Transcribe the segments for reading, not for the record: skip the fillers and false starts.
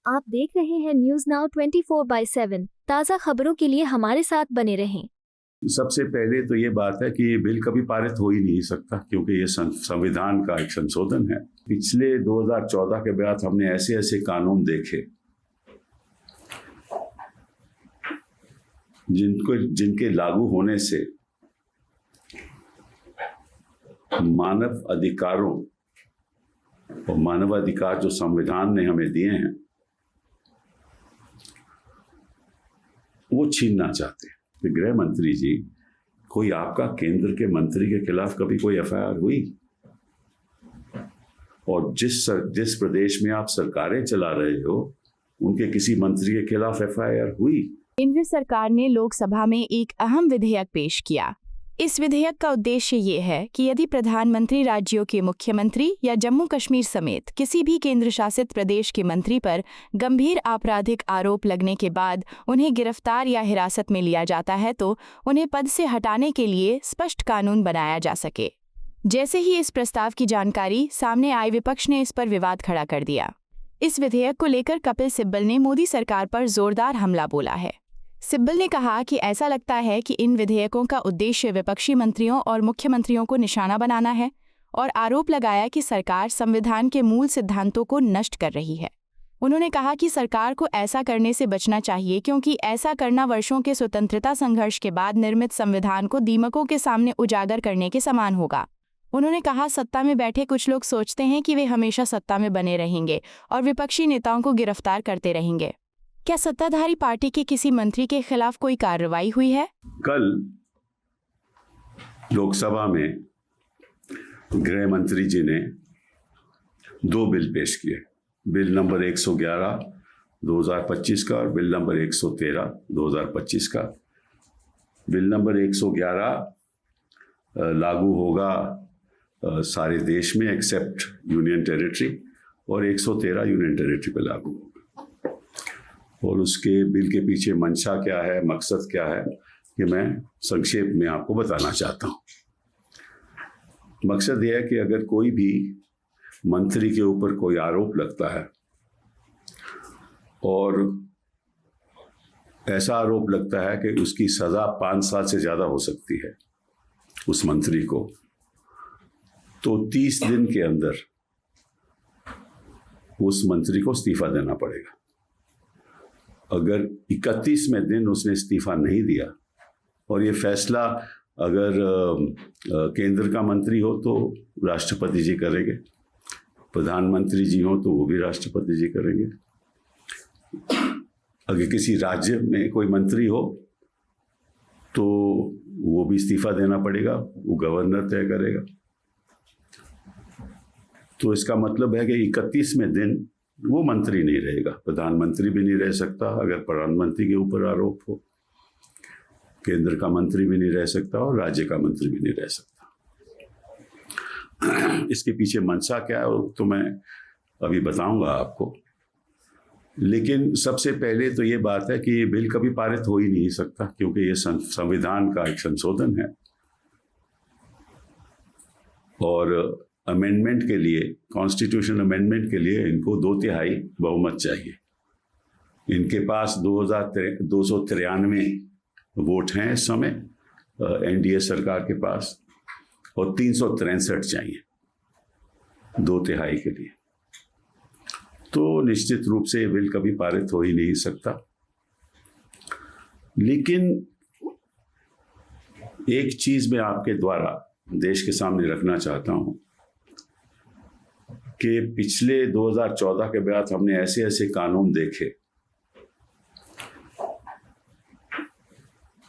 आप देख रहे हैं न्यूज नाउ 24/7 ताज़ा खबरों के लिए हमारे साथ बने रहें। सबसे पहले तो ये बात है कि ये बिल कभी पारित हो ही नहीं सकता, क्योंकि ये संविधान का एक संशोधन है। पिछले 2014 के बाद हमने ऐसे ऐसे कानून देखे जिनके लागू होने से मानव अधिकारों और मानवाधिकार जो संविधान ने हमें दिए हैं वो छीनना चाहते हैं। गृह मंत्री जी, कोई आपका केंद्र के मंत्री के खिलाफ कभी कोई एफआईआर हुई? और जिस प्रदेश में आप सरकारें चला रहे हो उनके किसी मंत्री के खिलाफ एफआईआर हुई? केंद्र सरकार ने लोकसभा में एक अहम विधेयक पेश किया। इस विधेयक का उद्देश्य ये है कि यदि प्रधानमंत्री राज्यों के मुख्यमंत्री या जम्मू कश्मीर समेत किसी भी केंद्र शासित प्रदेश के मंत्री पर गंभीर आपराधिक आरोप लगने के बाद उन्हें गिरफ्तार या हिरासत में लिया जाता है तो उन्हें पद से हटाने के लिए स्पष्ट कानून बनाया जा सके। जैसे ही इस प्रस्ताव की जानकारी सामने आई, विपक्ष ने इस पर विवाद खड़ा कर दिया। इस विधेयक को लेकर कपिल सिब्बल ने मोदी सरकार पर जोरदार हमला बोला है। सिब्बल ने कहा कि ऐसा लगता है कि इन विधेयकों का उद्देश्य विपक्षी मंत्रियों और मुख्यमंत्रियों को निशाना बनाना है और आरोप लगाया कि सरकार संविधान के मूल सिद्धांतों को नष्ट कर रही है। उन्होंने कहा कि सरकार को ऐसा करने से बचना चाहिए क्योंकि ऐसा करना वर्षों के स्वतंत्रता संघर्ष के बाद निर्मित संविधान को दीमकों के सामने उजागर करने के समान होगा। उन्होंने कहा, सत्ता में बैठे कुछ लोग सोचते हैं कि वे हमेशा सत्ता में बने रहेंगे और विपक्षी नेताओं को गिरफ्तार करते रहेंगे। क्या सत्ताधारी पार्टी के किसी मंत्री के खिलाफ कोई कार्रवाई हुई है? कल लोकसभा में गृह मंत्री जी ने 2 बिल पेश किए। बिल नंबर 111 2025 का और बिल नंबर 113 2025 का। बिल नंबर 111 लागू होगा सारे देश में एक्सेप्ट यूनियन टेरिटरी और 113 यूनियन टेरिटरी पर लागू होगा। और उसके बिल के पीछे मंशा क्या है, मकसद क्या है, कि मैं संक्षेप में आपको बताना चाहता हूँ। मकसद यह है कि अगर कोई भी मंत्री के ऊपर कोई आरोप लगता है और ऐसा आरोप लगता है कि उसकी सज़ा 5 साल से ज़्यादा हो सकती है उस मंत्री को, तो 30 दिन के अंदर उस मंत्री को इस्तीफा देना पड़ेगा। अगर 31वें दिन उसने इस्तीफा नहीं दिया और ये फैसला अगर केंद्र का मंत्री हो तो राष्ट्रपति जी करेंगे, प्रधानमंत्री जी हो तो वो भी राष्ट्रपति जी करेंगे, अगर किसी राज्य में कोई मंत्री हो तो वो भी इस्तीफा देना पड़ेगा, वो गवर्नर तय करेगा। तो इसका मतलब है कि 31वें दिन वो मंत्री नहीं रहेगा, प्रधानमंत्री भी नहीं रह सकता अगर प्रधानमंत्री के ऊपर आरोप हो, केंद्र का मंत्री भी नहीं रह सकता और राज्य का मंत्री भी नहीं रह सकता। इसके पीछे मंशा क्या है तो मैं अभी बताऊंगा आपको, लेकिन सबसे पहले तो ये बात है कि ये बिल कभी पारित हो ही नहीं सकता, क्योंकि ये संविधान का एक संशोधन है और अमेंडमेंट के लिए, कॉन्स्टिट्यूशन अमेंडमेंट के लिए इनको 2/3 बहुमत चाहिए। इनके पास 293 वोट हैं इस समय एनडीए सरकार के पास, और 363 चाहिए 2/3 के लिए। तो निश्चित रूप से ये बिल कभी पारित हो ही नहीं सकता। लेकिन एक चीज मैं आपके द्वारा देश के सामने रखना चाहता हूं कि पिछले 2014 के बाद हमने ऐसे ऐसे कानून देखे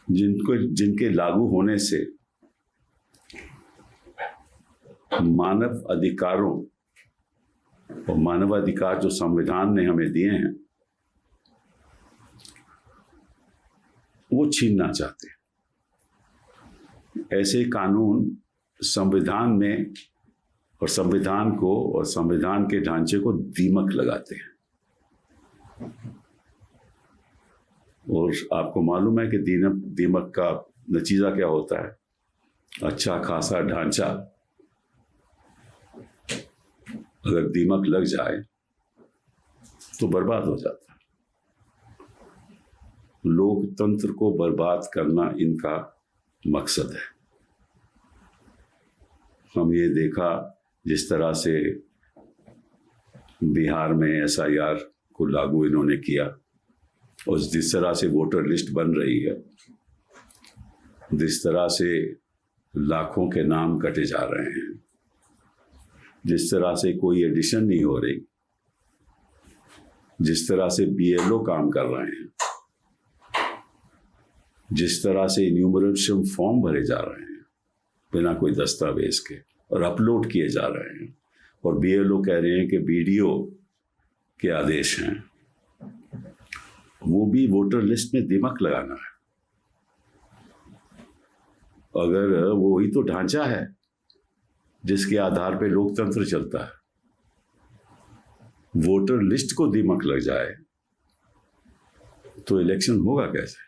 जिनके लागू होने से मानव अधिकारों और मानवाधिकार जो संविधान ने हमें दिए हैं वो छीनना चाहते हैं। ऐसे कानून संविधान में और संविधान को और संविधान के ढांचे को दीमक लगाते हैं। और आपको मालूम है कि दीमक का नतीजा क्या होता है? अच्छा खासा ढांचा अगर दीमक लग जाए तो बर्बाद हो जाता है। लोकतंत्र को बर्बाद करना इनका मकसद है। हम ये देखा जिस तरह से बिहार में SIR को लागू इन्होंने किया और जिस तरह से वोटर लिस्ट बन रही है, जिस तरह से लाखों के नाम कटे जा रहे हैं, जिस तरह से कोई एडिशन नहीं हो रही, जिस तरह से BLO काम कर रहे हैं, जिस तरह से इन्यूमरेशन फॉर्म भरे जा रहे हैं बिना कोई दस्तावेज के और अपलोड किए जा रहे हैं, और BLO कह रहे हैं कि BDO के आदेश हैं, वो भी वोटर लिस्ट में दिमक लगाना है। अगर वो ही तो ढांचा है जिसके आधार पे लोकतंत्र चलता है, वोटर लिस्ट को दिमक लग जाए तो इलेक्शन होगा कैसे?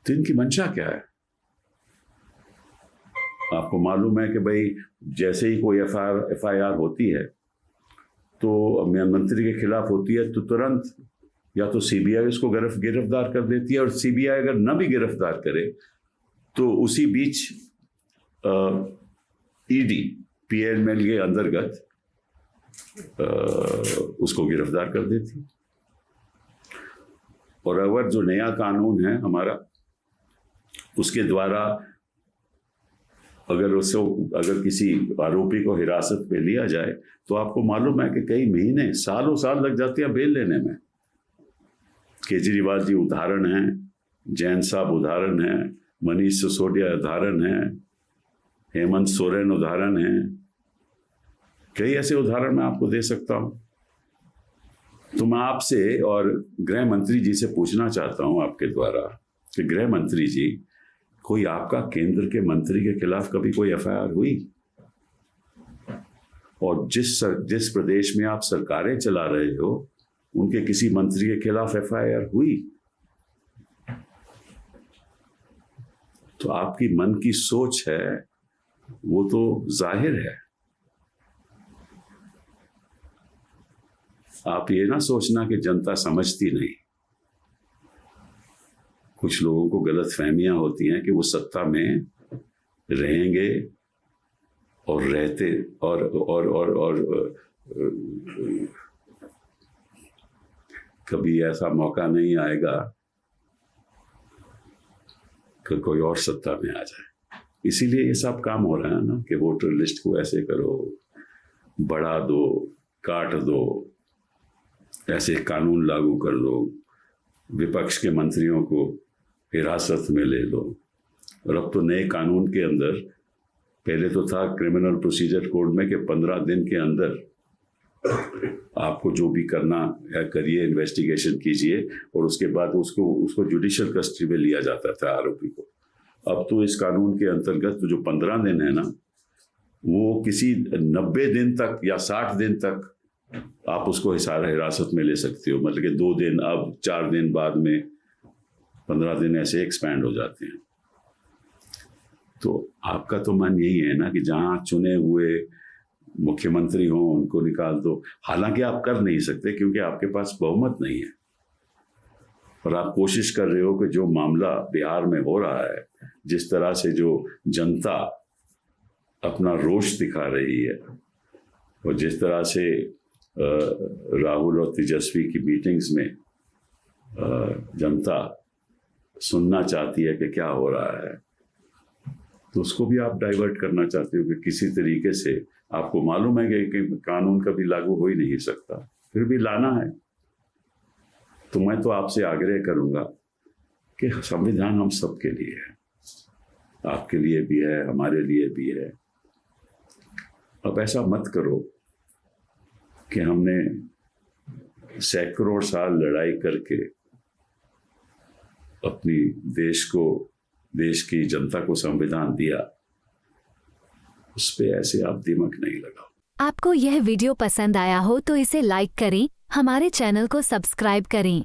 तो इनकी मंशा क्या है? आपको मालूम है कि भाई जैसे ही कोई FIR होती है तो मंत्री के खिलाफ होती है तो तुरंत या तो CBI उसको गिरफ्तार कर देती है, और CBI अगर न भी गिरफ्तार करे तो उसी बीच ED PML के अंतर्गत उसको गिरफ्तार कर देती है। और अगर जो नया कानून है हमारा, उसके द्वारा अगर किसी आरोपी को हिरासत में लिया जाए तो आपको मालूम है कि कई महीने सालों साल लग जाते हैं बेल लेने में। केजरीवाल जी उदाहरण हैं, जैन साहब उदाहरण हैं, मनीष सिसोदिया उदाहरण हैं, हेमंत सोरेन उदाहरण हैं, कई ऐसे उदाहरण मैं आपको दे सकता हूं। तो मैं आपसे और गृह मंत्री जी से पूछना चाहता हूं आपके द्वारा कि गृह मंत्री जी, कोई आपका केंद्र के मंत्री के खिलाफ कभी कोई FIR हुई? और जिस प्रदेश में आप सरकारें चला रहे हो उनके किसी मंत्री के खिलाफ FIR हुई? तो आपकी मन की सोच है वो तो जाहिर है। आप ये ना सोचना कि जनता समझती नहीं। कुछ लोगों को गलत फहमियां होती हैं कि वो सत्ता में रहेंगे और रहते और कभी ऐसा मौका नहीं आएगा कि कोई और सत्ता में आ जाए। इसीलिए ये सब काम हो रहा है ना कि वोटर लिस्ट को ऐसे करो, बढ़ा दो, काट दो, ऐसे कानून लागू कर दो, विपक्ष के मंत्रियों को हिरासत में ले लो। और अब तो नए कानून के अंदर, पहले तो था क्रिमिनल प्रोसीजर कोड में कि 15 दिन के अंदर आपको जो भी करना है करिए, इन्वेस्टिगेशन कीजिए, और उसके बाद उसको जुडिशियल कस्टडी में लिया जाता था आरोपी को। अब तो इस कानून के अंतर्गत तो जो 15 दिन है ना, वो किसी 90 दिन तक या 60 दिन तक आप उसको हिरासत में ले सकते हो। मतलब कि 2 दिन, अब 4 दिन, बाद में 15 दिन, ऐसे एक्सपैंड हो जाते हैं। तो आपका तो मन यही है ना कि जहां चुने हुए मुख्यमंत्री हों उनको निकाल दो। हालांकि आप कर नहीं सकते क्योंकि आपके पास बहुमत नहीं है, और आप कोशिश कर रहे हो कि जो मामला बिहार में हो रहा है, जिस तरह से जो जनता अपना रोष दिखा रही है, और जिस तरह से राहुल और तेजस्वी की मीटिंग्स में जनता सुनना चाहती है कि क्या हो रहा है, तो उसको भी आप डाइवर्ट करना चाहते हो कि किसी तरीके से आपको मालूम है कि कानून कभी लागू हो ही नहीं सकता, फिर भी लाना है। तो मैं तो आपसे आग्रह करूंगा कि संविधान हम सबके लिए है, आपके लिए भी है, हमारे लिए भी है। अब ऐसा मत करो कि हमने सैकड़ों साल लड़ाई करके अपनी देश की जनता को संविधान दिया, उस पे ऐसे आप दिमाग नहीं लगाओ। आपको यह वीडियो पसंद आया हो तो इसे लाइक करें, हमारे चैनल को सब्सक्राइब करें